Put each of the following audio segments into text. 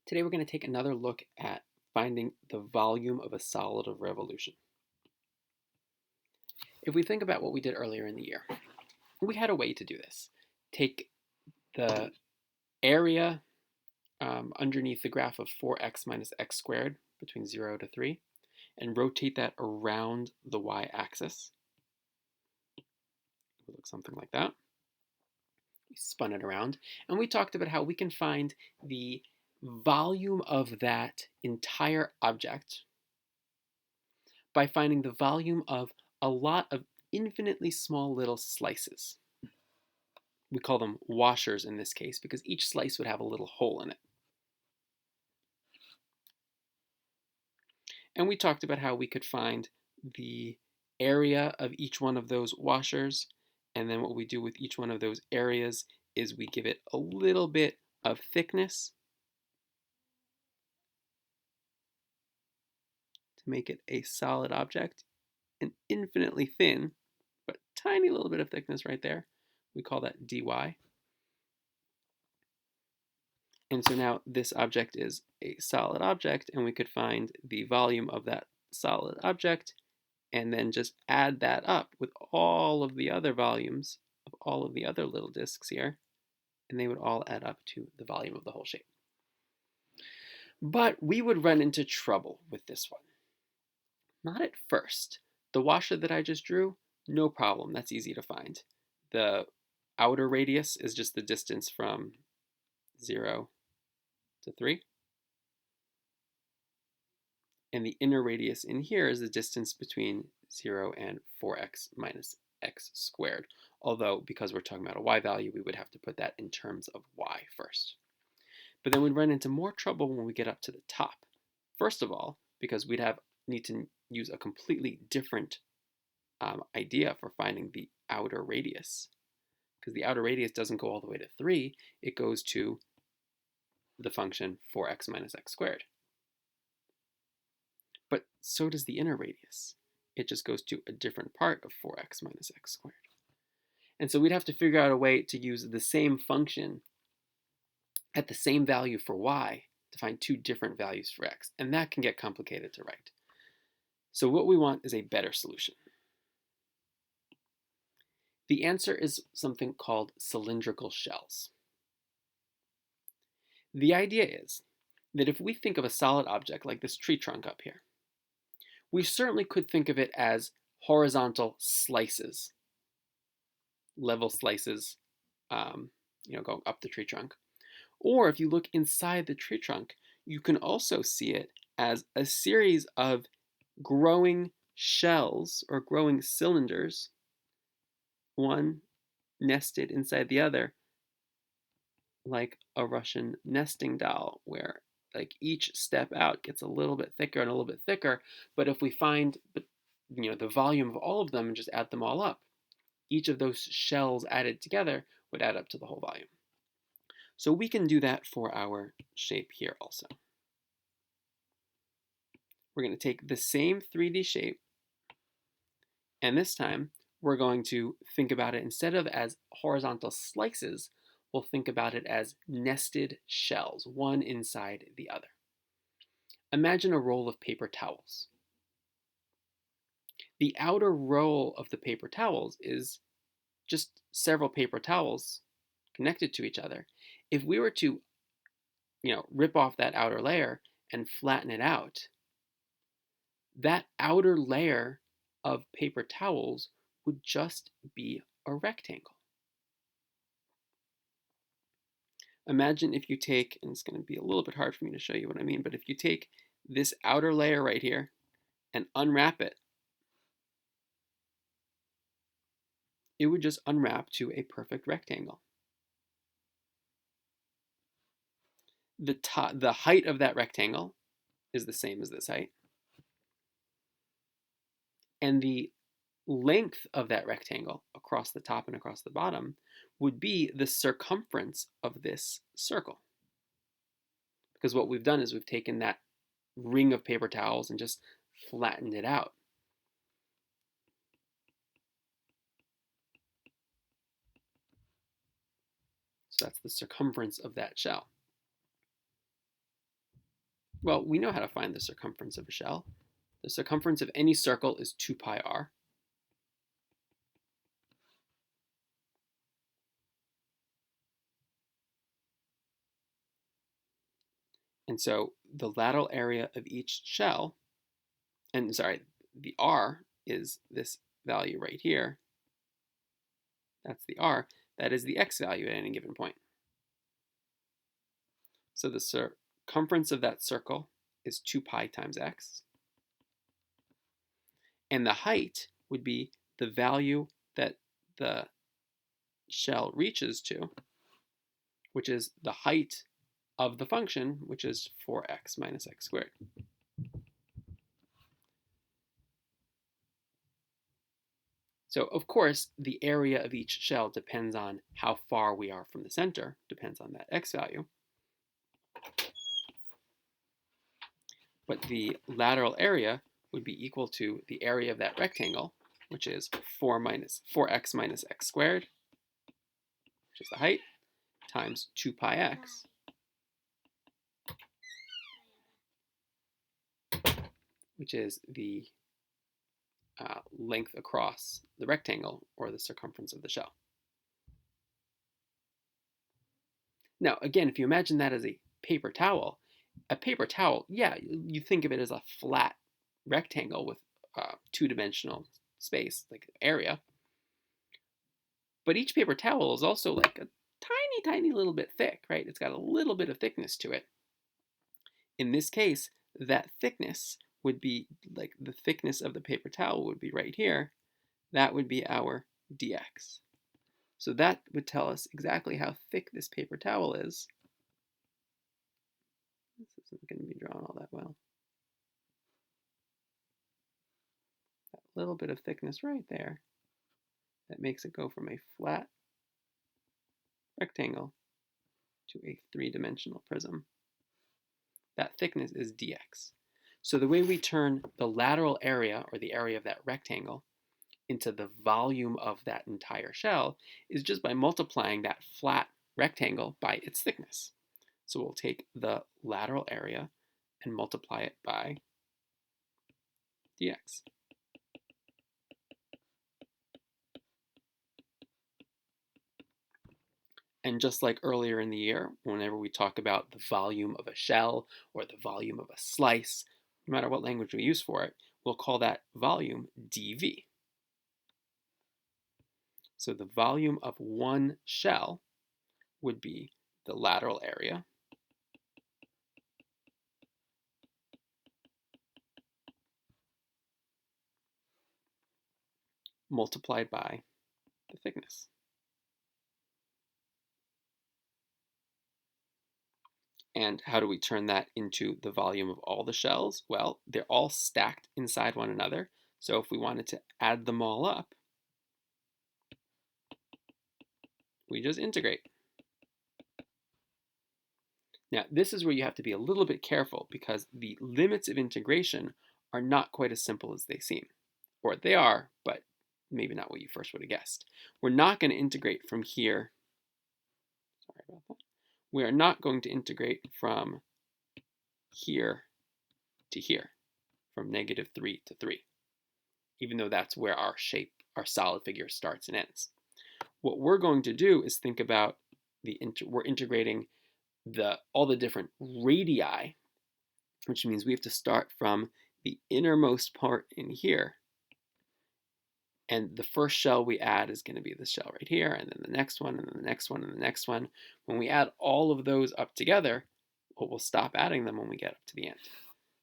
Today we're going to take another look at finding the volume of a solid of revolution. If we think about what we did earlier in the year, we had a way to do this. Take the area underneath the graph of 4x minus x squared between 0 to 3 and rotate that around the y-axis. It would look something like that. We spun it around, and we talked about how we can find the volume of that entire object by finding the volume of a lot of infinitely small little slices. We call them washers in this case because each slice would have a little hole in it. And we talked about how we could find the area of each one of those washers, and then what we do with each one of those areas is we give it a little bit of thickness to make it a solid object, and infinitely thin, but tiny little bit of thickness right there. We call that dy. And so now this object is a solid object, and we could find the volume of that solid object and then just add that up with all of the other volumes of all of the other little disks here, and they would all add up to the volume of the whole shape. But we would run into trouble with this one. Not at first. The washer that I just drew, no problem, that's easy to find. The outer radius is just the distance from 0 to 3. And the inner radius in here is the distance between 0 and 4x minus x squared. Although, because we're talking about a y value, we would have to put that in terms of y first. But then we'd run into more trouble when we get up to the top. First of all, because we'd need to use a completely different idea for finding the outer radius. Because the outer radius doesn't go all the way to 3, it goes to the function 4x minus x squared. But so does the inner radius. It just goes to a different part of 4x minus x squared. And so we'd have to figure out a way to use the same function at the same value for y to find two different values for x. And that can get complicated to write. So what we want is a better solution. The answer is something called cylindrical shells. The idea is that if we think of a solid object like this tree trunk up here, we certainly could think of it as horizontal slices, level slices, going up the tree trunk. Or if you look inside the tree trunk, you can also see it as a series of growing shells or growing cylinders, one nested inside the other, like a Russian nesting doll, where like each step out gets a little bit thicker and a little bit thicker. But if we find the volume of all of them and just add them all up, each of those shells added together would add up to the whole volume. So we can do that for our shape here also. We're going to take the same 3D shape, and this time we're going to think about it instead of as horizontal slices, we'll think about it as nested shells, one inside the other. Imagine a roll of paper towels. The outer roll of the paper towels is just several paper towels connected to each other. If we were to, rip off that outer layer and flatten it out, that outer layer of paper towels would just be a rectangle. Imagine if you take, and it's going to be a little bit hard for me to show you what I mean, but if you take this outer layer right here and unwrap it, it would just unwrap to a perfect rectangle. The height of that rectangle is the same as this height. And the length of that rectangle across the top and across the bottom would be the circumference of this circle. Because what we've done is we've taken that ring of paper towels and just flattened it out. So that's the circumference of that shell. Well, we know how to find the circumference of a shell. The circumference of any circle is 2 pi r. And so the lateral area of each shell, and sorry, the r is this value right here. That's the r. That is the x value at any given point. So the circumference of that circle is 2 pi times x. And the height would be the value that the shell reaches to, which is the height of the function, which is 4x minus x squared. So, of course, the area of each shell depends on how far we are from the center, depends on that x value. But the lateral area would be equal to the area of that rectangle, which is 4x minus x squared, which is the height, times 2 pi x, which is the length across the rectangle, or the circumference of the shell. Now, again, if you imagine that as a paper towel, yeah, you think of it as a flat rectangle with two-dimensional space, like area. But each paper towel is also like a tiny, tiny little bit thick, right? It's got a little bit of thickness to it. In this case, that thickness would be like the thickness of the paper towel would be right here. That would be our dx. So that would tell us exactly how thick this paper towel is. This isn't going to be drawn all that well. That little bit of thickness right there, that makes it go from a flat rectangle to a three-dimensional prism. That thickness is dx. So the way we turn the lateral area, or the area of that rectangle, into the volume of that entire shell is just by multiplying that flat rectangle by its thickness. So we'll take the lateral area and multiply it by dx. And just like earlier in the year, whenever we talk about the volume of a shell or the volume of a slice, no matter what language we use for it, we'll call that volume dV. So the volume of one shell would be the lateral area multiplied by the thickness. And how do we turn that into the volume of all the shells? Well, they're all stacked inside one another. So if we wanted to add them all up, we just integrate. Now, this is where you have to be a little bit careful, because the limits of integration are not quite as simple as they seem. Or they are, but maybe not what you first would have guessed. We're not going to integrate from here. Sorry about that. We are not going to integrate from here to here, from -3 to 3, even though that's where our shape, our solid figure starts and ends. What we're going to do is think about we're integrating all the different radii, which means we have to start from the innermost part in here. And the first shell we add is going to be this shell right here, and then the next one, and then the next one, and the next one. When we add all of those up together, well, we'll stop adding them when we get up to the end.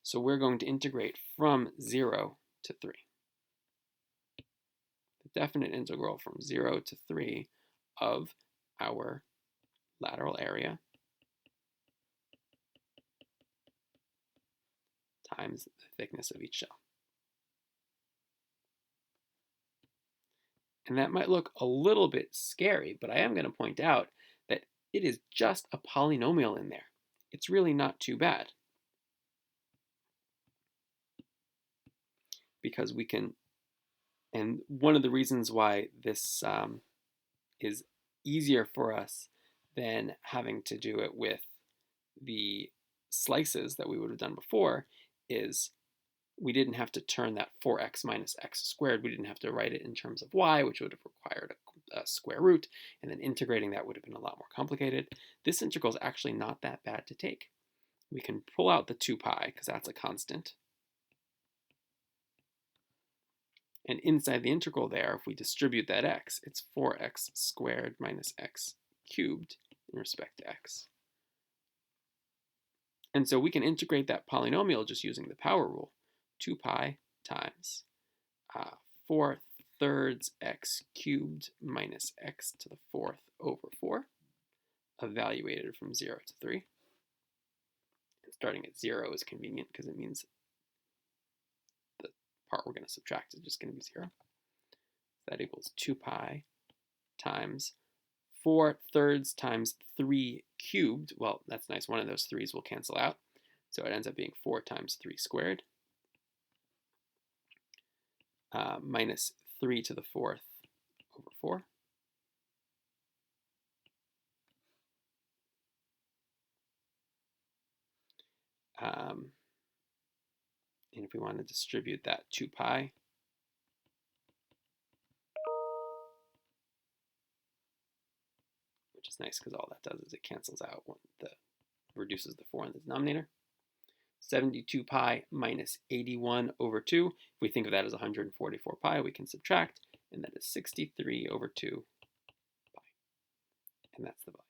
So we're going to integrate from 0 to 3. The definite integral from 0 to 3 of our lateral area times the thickness of each shell. And that might look a little bit scary, but I am going to point out that it is just a polynomial in there. It's really not too bad, because we can, and one of the reasons why this is easier for us than having to do it with the slices that we would have done before is we didn't have to turn that 4x minus x squared. We didn't have to write it in terms of y, which would have required a square root, and then integrating that would have been a lot more complicated. This integral is actually not that bad to take. We can pull out the 2 pi, because that's a constant. And inside the integral there, if we distribute that x, it's 4x squared minus x cubed in respect to x. And so we can integrate that polynomial just using the power rule. 2 pi times 4/3 x cubed minus x to the 4th over 4, evaluated from 0 to 3. And starting at 0 is convenient because it means the part we're going to subtract is just going to be 0. That equals 2 pi times 4/3 times 3 cubed. Well, that's nice. One of those 3's will cancel out. So it ends up being 4 times 3 squared. Minus 3 to the 4th over 4. And if we want to distribute that 2 pi, which is nice because all that does is it cancels out reduces the 4 in the denominator. 72 pi minus 81 over 2. If we think of that as 144 pi, we can subtract, and that is 63 over 2 pi. And that's the value.